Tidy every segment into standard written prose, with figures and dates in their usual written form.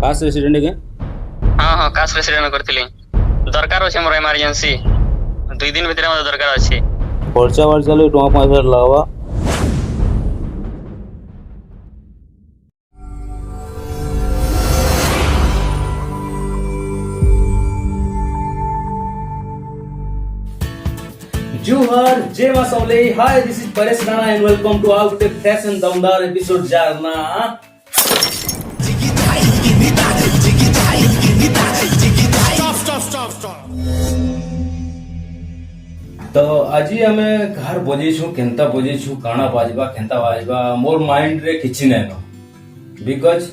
Cast resident के हाँ हाँ कास्ट रेसिडेंट करथिली दरकार अछि मोर इमरजेंसी 2 दिन भितर मते दरकार अछि खर्चा वर्चा ले टଙ୍କା 5000 लागवा। जोहार जय मा सबले hi this is Paresh Rana and welcome to our the fashion दमदार एपिसोड जारना। तो आज हमें घर बजेछु केंता बजेछु काना बाजबा केंता बाजबा मोर माइंड रे किछि नै न बिकॉज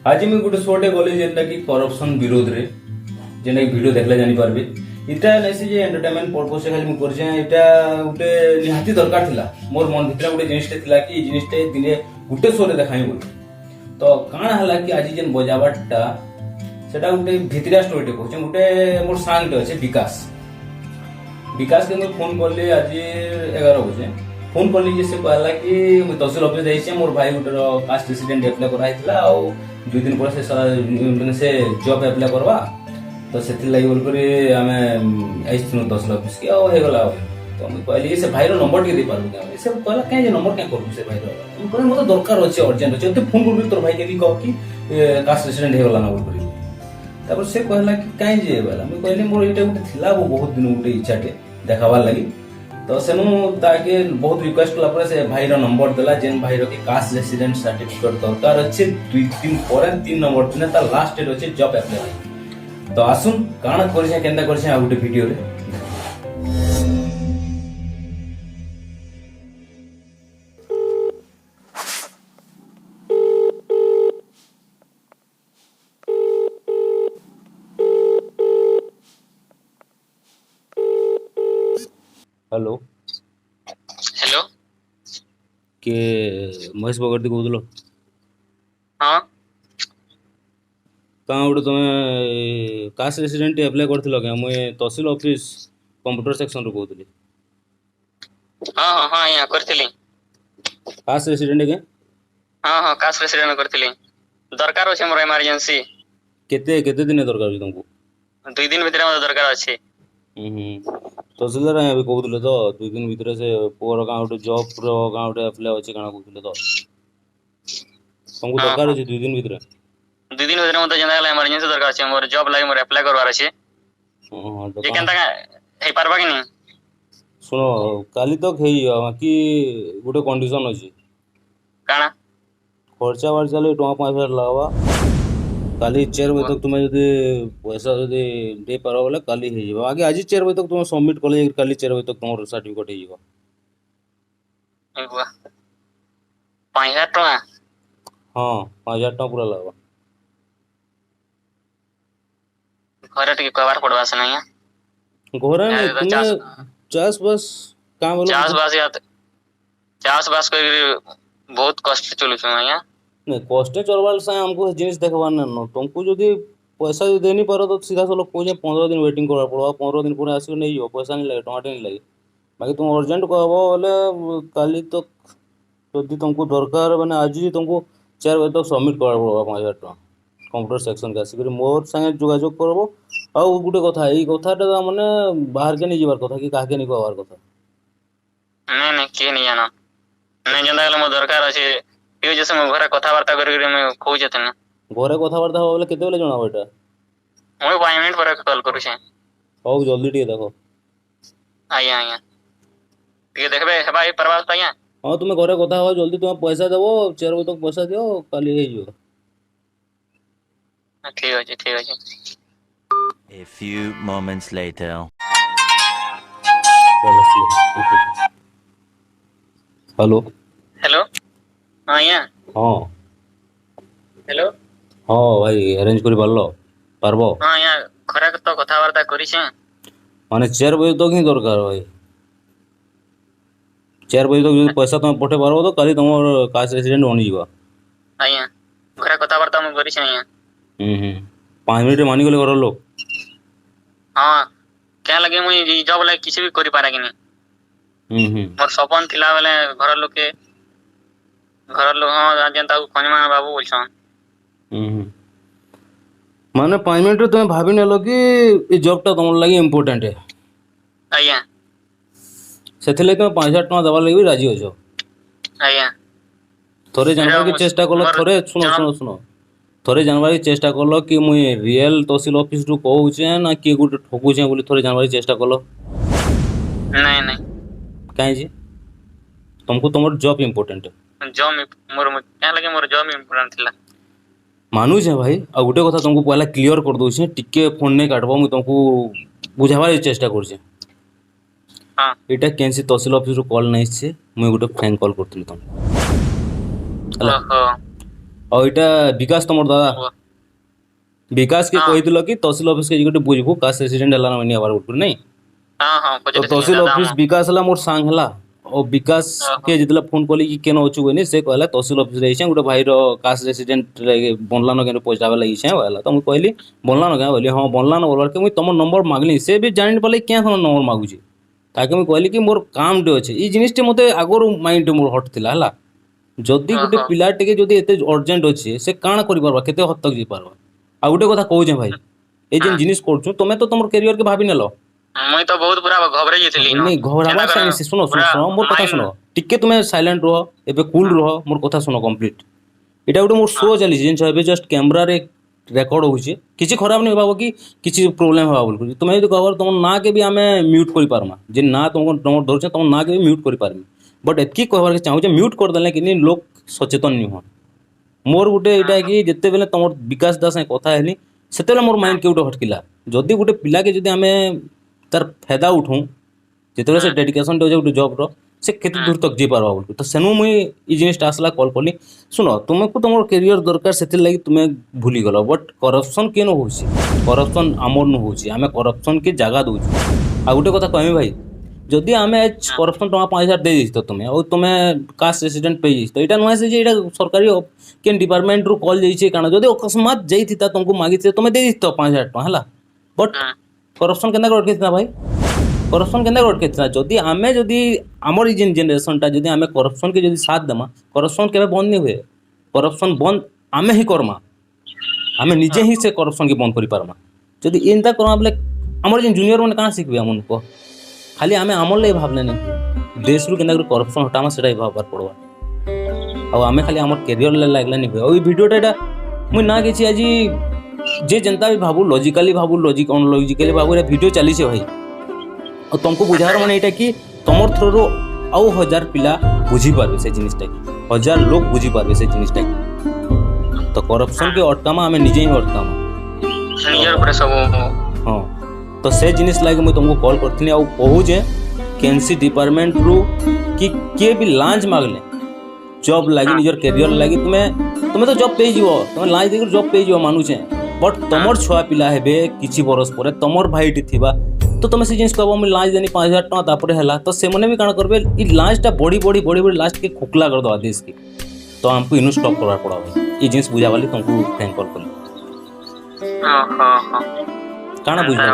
आज मैं गुटे शोटे गली जेंटा कि करप्शन विरोध रे जेना वीडियो देखले जानि पारबे इटा नैसे जे एंटरटेनमेंट पर्पस से खाली मु करछे इटा गुटे निहाती दरकार थिला मोर मन भितर गुटे जिनिसटे थिला कि जिनिसटे दिने गुटे शो रे देखाई बोल तो काना हला कि आज जेन बजावटटा सेटा गुटे भितरिया स्टोरीटे कहछे गुटे मोर सांगटे अछि विकास के मैं फोन कर ली आज 11 बजे फोन कर ली से कहला कि मैं तहसील ऑफिस जाइए मोर भाई गोटर कास्ट रेसिडेंट अप्लाई कराइला आ 2 दिन पर से जॉब अप्लाई करवा तो से लगी बोल कर आम आईनु तहसील ऑफिस के हो गला तो मुझे कहली से भाई नंबर टे दे पारबो क्या से कहला कहीं नंबर क्या करू से भाई कहले मत दरकार अच्छे अर्जेंट अच्छे तो फोन कर तोर भाई के कह कि कास्ट रेसिडेंट हो गला ना बोल कर तापर से कहला कि कहीं जे वाला मैं कहली मोर एटा गुटे थिला वो बहुत दिन गुटे इच्छाटे देखाबार लगी तो सेनु ताके बहुत रिक्वेस्ट कला पर से भाई रो नंबर देला जेन भाई रो के कास्ट रेसिडेंट सर्टिफिकेट दरकार अछि 2 दिन पर 3 नंबर ने ता लास्ट डेट अछि जॉब अप्लाई तो आसुन काना करछे केंदा करछे आ गुटे वीडियो रे। हेलो हेलो के महेश बगर्ती कहूलो हाँ कहाँ गोटे तुम कास्ट रेसिडेंट अप्लाई करथिलो क्या मुई तहसील ऑफिस कंप्यूटर सेक्शन रो कहूली हाँ हाँ हाँ यहाँ करथिली कास्ट रेसिडेंट के हाँ हाँ कास्ट रेसिडेंट करथिली दरकार अछि मोर इमरजेंसी केते केते दिन दरकार अछि तुमको 2 दिन भितर मते दरकार अछि तहसीलदार अभी कहूले तो 2 दिन भितर से पुअर कहाँ गोटे जॉब रो कहाँ गोटे अप्लाई अछि काना कहूले तो तुमको हाँ दरकार हाँ अछि 2 दिन भितर 2 दिन भितर मते जेना इमरजेंसी दरकार अछि मोर जॉब लागि मोर अप्लाई करवार अछि तो जे केनता हे पारबा कि नहीं सुनो काली तक हेई बाकी गोटे कंडीशन अछि काना खर्चा वर्चा ले टଙ୍କା 5000 लागवा काली 4 बजे तक तुम्हें यदि पैसा यदि दे पारो बोले काली हे जीवा आगे आज 4 बजे तक तुम सबमिट कर काली 4 बजे तक तुम सर्टिफिकेट हे जीवा एगुआ 5000 टका हां 5000 टका पूरा लागवा घरे टिके कहबार पड़बा से नहीं घोरा नहीं तुम्हें चास बस काम बोलो चास बास कर बहुत कष्ट चलु छ यहाँ नहीं कष्ट चलवाल से हमको जिनिस देखबार न तुमको यदि पैसा यदि दे नहीं पारो तो सीधा सालो कोजे 15 दिन वेटिंग करवा पड़वा 15 दिन पूरा आसी नहीं हो पैसा नहीं लगे टमाटे नहीं लगे बाकी तुम अर्जेंट कहबो बोले काली तक यदि तुमको दरकार माने आज ही तुमको 4 बजे तक सबमिट करवा पड़वा 5000 टका कंप्यूटर सेक्शन के आसी मोर संगे जोगाजोग करबो आ गुटे कथा ई कथाटा माने बाहर के नहीं जीवार कथा कि काहे के नहीं कहवार कथा नहीं के नहीं जाना नहीं जंदा गले मो दरकार अछि यो जैसे मो घरे कथा वार्ता कर मैं खो जते न घरे कथा वार्ता हो बोले केते बेले जणाबो एटा मैं 5 मिनट पर कॉल करू छे हो जल्दी टिके देखो आया आया टिके देखबे हेबा ई परवास त आया हां तुम घरे कथा हो जल्दी तुम पैसा देबो 4 बजे तक पैसा दियो काली हे जो ठीक अछि A few moments later. Hello hello हां आया हां हेलो हां भाई अरेंज करि पारबो हां आया घरे तो कथा वार्ता करी छे माने 4 बजे तक ही दरकार भाई 4 बजे तक यदि पैसा तुम पठे पारबो तो काली तुम कास्ट रेसिडेंट बनी जीवा आया घरे कथा वार्ता मैं करी छे आया 5 मिनिट मानी गले घर लोग हां क्या लगे मुई जॉब लाइक किसी भी करी पारा कि नहीं मोर सपन थिला बेले घर लोग हां जेंता खनिमा बाबू बोलछन माने 5 मिनट तुम भाभी नेलो कि ये जॉब टा तुम लगी इम्पोर्टेंट है आज्ञा से तुम 5,000 टका देवार लगी राजी हो जाओ आज्ञा थोड़े जानवर की चेष्टा कलो थोड़े सुनो सुनो सुनो थोड़े जानवर की चेष्टा कलो कि मुई रियल तहसील ऑफिस रु कहूचे ना कि गोटे ठकुचे बोली थोड़े जानवर की चेष्टा कलो नहीं नहीं कहीं जी तुमको तुम जॉब इम्पोर्टेंट है जॉब मोर क्या लगे मोर जॉब इम्पोर्टेंट थिला मानुछ है भाई आ गोटे कथा तुमको पहला क्लियर कर दूचे टिके फोन नहीं काटबो मुई तुमको बुझाबार चेष्टा करछे हाँ एटा कैंसी तहसील ऑफिस रु कॉल नहीं छे मुई गोटे फ्रैंक कॉल करथली तुम ओहो और एटा विकास तुमर दादा विकास के कहितलो कि तहसील ऑफिस के गोटे बुझबू कास्ट रेसिडेंट हला नहीं आबार उठपुर नहीं हाँ हाँ तो तहसील ऑफिस विकास हला मोर सांग हला और विकास के जितला फोन कली कि केन अछु बनी से कहला तहसील ऑफिस रे छै गोटे भाई रो कास्ट रेसिडेंट बनला न केन पहुंचावे लगी छै वाला तो मुई कहली बनला न का बोली हां बनला न बोलर के मुई तमर नंबर मागली से भी जानि पले के हम नंबर मागुची ताकि मुई कहली कि मोर काम डे अछि ई जिनिस टे मते आगोर माइंड मोर हट थिला हला जदी गोटे पिला टेके जदी एते अर्जेंट अछि से काण करि परबा केते हद तक जी परबा आ गोटे कथा कहू छै भाई ए जेन जिनिस करछु तमे तो तमर करियर के भाबी नेलो मुई तो बहुत पूरा घबराई जेथली नहीं घबरावा से सुनो सुनो सुनो मोर कथा सुनो टिके तुमे साइलेंट रहो एबे कूल रहो मोर कथा सुनो कंप्लीट एटा गोटे मोर शो चली जेन छबे जस्ट कैमरा रे रेकॉर्ड होउचे किछि खराब नहीं भाबो कि किछि प्रॉब्लम होबा बोल तुमे यदि कहबर तुम ना के भी हमें म्यूट करि पारमा जे ना तुमको नंबर धरछे तुम ना के भी म्यूट करि पारमी बट एतकी कहबार के चाहू जे म्यूट कर देले कि लोग सचेतन नहीं हो मोर गोटे एटा कि जत्ते बेले तुमर विकास दास से कथा हेली सेतेले मोर माइंड के गोटे हटकिला जदी गोटे पिला के जदी हमें तार फायदा उठूँ जिते से डेडिकेशन टे गोटे जॉब रो से केते दूर तक जी पारबा बोल तो सेनु मुई ई जिनिसटा आसला कॉल कली सुनो तुमको तुमर करियर दरकार से लगी तुमे भूली गलो बट करप्शन केन होउची करप्शन आमर न होउची आमे करप्शन के जगह दोउची आ गोटे कथा कहमी भाई जदि आमे करप्शन टका 5,000 दे दिस तो तुमे और तुमे कास्ट रेसिडेंट पे तो एटा नय से जे एटा सरकारी केन डिपार्टमेंट रु कॉल जाई छे काना जदि अकस्मात जाईथिता तुमको मागिते तुमे दे दिस तो 5,000 टका हला बट करप्शन केना अटके भाई करप्शन केना अटके जदि आमे जदि आमर ई जेनरेशनटा जदि आमे करप्शन के जदि साथ देमा करप्शन केबे बंद नहीं हुए करप्शन बंद आमे ही करमा आमे निजे ही से करप्शन के बंद करि पारमा जदि एंता करमा बोले आमर जेन जूनियर माने कहां सिखबे हमन को खाली आमे आमर ले भाबले नहीं देश रु केना करप्शन हटामा सेटा ही भाबबार पड़वा आ आमे खाली आमर करियर ले लागला नहीं हुए ओ वीडियोटा एटा मुई ना गेछि आजी जे जनता भी भाबू लॉजिकली भाबू लॉजिक अनलॉजिकली भाबू रे वीडियो चली छे भाई और तुमको बुझार माने एटा कि तमर थ्रो आउ 1000 पिला बुझी पारबे से जिनिसटा की 1000 लोग बुझी पारबे से जिनिसटा की तो करप्शन के अटकामा हमें निजे ही अटकामा नियर पर सब हां तो से जिनिस लागे मैं तुमको कॉल करथिनी आ कहू जे कैंसी डिपार्टमेंट रु कि के भी लांच मागले जॉब लागी निजर करियर लागी तुमे तो जॉब पे जीवो तुमे लांच देकर जॉब पे जीवो मानु छे बट तमर छुआ पिला हेबे किछि बरस परे तमर भाईटी थिबा तो तुम से जिनिस कहबो मैं लांच देनी 5,000 टका तापरे हला तो से मने भी काण करबे ई लांचटा बड़ी लास्ट के खोखला कर दो देश के तो हमको इनु स्टॉप करवा पड़ा भाई ई जिनिस बुझा वाली तुमको थैंक कॉल कर हां हां हां काना बुझा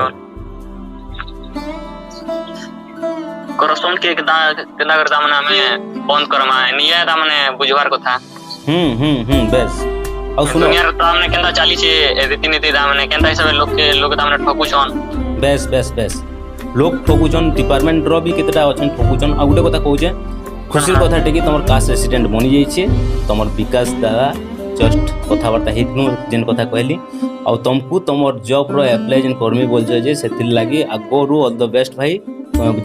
करप्शन के केना करता माने हमें बंद करमा निया ता माने बुझवार कथा बेस और सुनो दुनिया तो हमने केंदा चाली छे रीति दा माने केंदा हिसाब लोग ता माने ठकुछन बेस लोग ठकुछन डिपार्टमेंट रो भी केतेटा अछन ठकुछन आ गुटे कथा कहू जे खुशी कथा टेकी तमर कास्ट रेसिडेंट बनि जाई छे तमर विकास दादा जस्ट कथा वार्ता हेतनु जेन कथा कहली आ तुमको तमर जॉब रो अप्लाई जेन कर्मी बोल जे सेतिल लागि आगोरु ऑल द बेस्ट भाई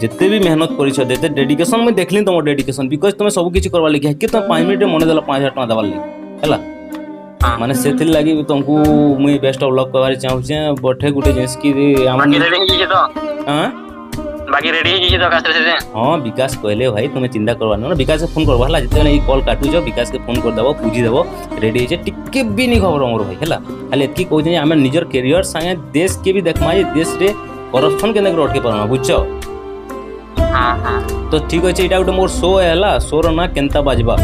जिते भी मेहनत करिछ देते डेडिकेशन में देखली तुम डेडिकेशन बिकॉज तुम सब किछि करवा लागि कि तुम 5 मिनिट मने देला 5,000 टका देवार लागि हैला माने सेतिल लागि तुमको मुई बेस्ट ऑफ लक करवार चाहू छे बठे गुटे जिंस की बाकी रेडी ही तो हां बाकी रेडी ही तो कास्ट से हां विकास कहले भाई तुम चिंता करवा न विकास से फोन करबा हला जिते ई कॉल काटू जो विकास के फोन कर देबो पूजी देबो रेडी छे टिके भी नहीं खबर हमर भाई हैला खाली एतकी कहू जे हमें निजर करियर संगे देश के भी देखमा जे देश रे करप्शन केना अटके पारमा बुझछो हां तो ठीक अछि एटा गोटे मोर शो हैला शो रो ना केनता बाजबा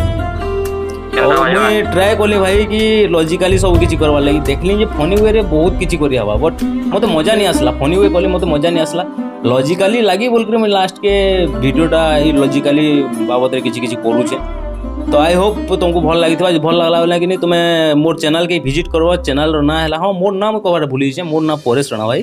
मैं ट्राई कली भाई कि लॉजिकली सब किछि करवा लागि देखली जे फनी वे रे बहुत किछि करि हवा बट मते मजा नहीं आसला फनी वे कली मते मजा नहीं आसला लॉजिकली लागि बोल के मैं लास्ट के वीडियोटा ई लॉजिकली बाबत रे किछि करू छे तो आई होप तुमको भल लगी भल लगला बोले कि नहीं तुम मोर चैनल के विजिट करवा चैनल रो ना है हाँ मोर नाम कबार भूली छे मोर नाम परेश राणा भाई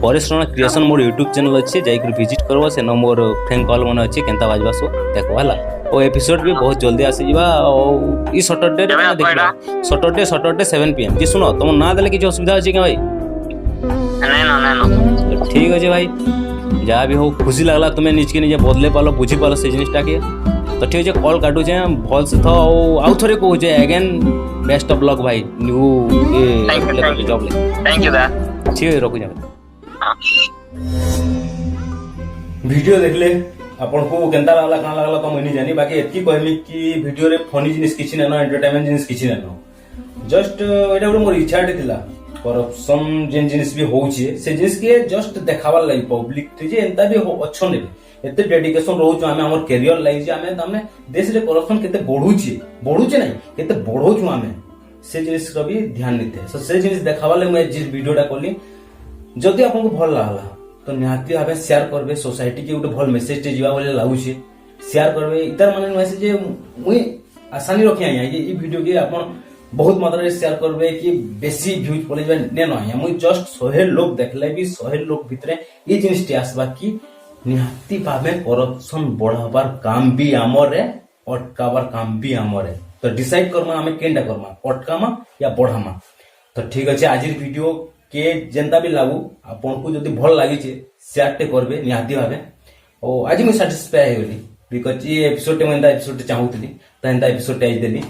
परेश राणा क्रिएशन मोर यूट्यूब चैनल अच्छे जाकर विजिट करवा से न मोर फ्रेंड कॉल मन अच्छे केनता बाजवा सो देखो हला ओ एपिसोड भी बहुत जल्दी आसी जिबा और ई सैटरडे रे देखबा सैटरडे 7 pm जी सुनो तुम ना देले किछ असुविधा अछि के भाई नहीं ठीक अछि भाई जहाँ भी हो खुशी लगला तुम्हें निज के निजे बदले पालो बुझी पालो से जिनिसटा के तो ठीक है कॉल काटू छे भल से था आउ थोड़े कहू छे अगेन बेस्ट ऑफ लक भाई न्यू ये जॉब ले थैंक यू दा ठीक है रखू जा वीडियो देखले आपन को केनता लागला काना लागला तो मैं नहीं जानी बाकी एतकी कहमी कि वीडियो रे फनी जिनिस किछि न एंटरटेनमेंट जिनिस किछि न जस्ट एटा गुड मोर इच्छाटे थिला करप्शन जेन जिनिस भी होउछे से जिनिस के जस्ट देखावार लागि पब्लिक थे जे एंता भी अच्छो ने एते डेडिकेशन रहउछु आमे हमर करियर लागि जे आमे हमने देश रे करप्शन केते बढ़ुछे नहीं केते बढ़ौछु आमे से जिनिस रो भी ध्यान निते से जिनिस देखावार लागि मैं जे वीडियोटा करली जदि आपन को भल लागला तो निहाती भाबे शेयर करबे सोसाइटी के गोटे भल मेसेज टे जीवा बोले लागुछे शेयर करबे इतर माने मैसेज जे मुई आसानी रखि आया ये वीडियो के आपन बहुत मात्रा रे शेयर करबे कि बेसी व्यूज पले जे ने न आया मुई जस्ट 100 लोग देखले भी 100 लोग भितरे ये जिनिस टे आसबा कि निहाती भाबे करप्शन बढ़ाबार काम भी हमर रे अटकाबार काम भी हमर रे तो डिसाइड करमा हमें केनटा करमा अटकामा या बढ़ामा तो ठीक अछि आजिर वीडियो के जेंता भी लागू आपन को जदी भल लागि छे शेयर टे करबे निहाती भाबे ओ आज मैं सैटिस्फाई हे गेली बिकॉज़ ये एपिसोड टे मैं एपिसोड टे चाहूतली त एंता एपिसोड टे देली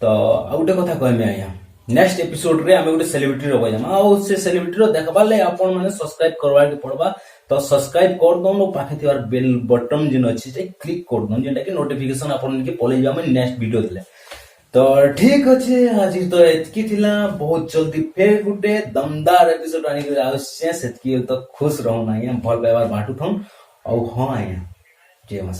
तो आउटे कथा कहमे आया नेक्स्ट एपिसोड रे हमें गोटे सेलिब्रिटी रो बजामा आ से सेलिब्रिटी रो देखबा ले आपन माने सब्सक्राइब करवा के पड़बा तो सब्सक्राइब कर दो पाखे थिवार बेल बटन जिन अछि जे क्लिक कर दो जेंटा कि नोटिफिकेशन आपन के पले जामे नेक्स्ट वीडियो देले तो ठीक अच्छे आज तो एतकी थिला बहुत जल्दी फिर गुटे दमदार एपिसोड आनी के आवश्य सेतकी तो खुश रहू ना या भल व्यवहार बांटू थन और हां आया जय मां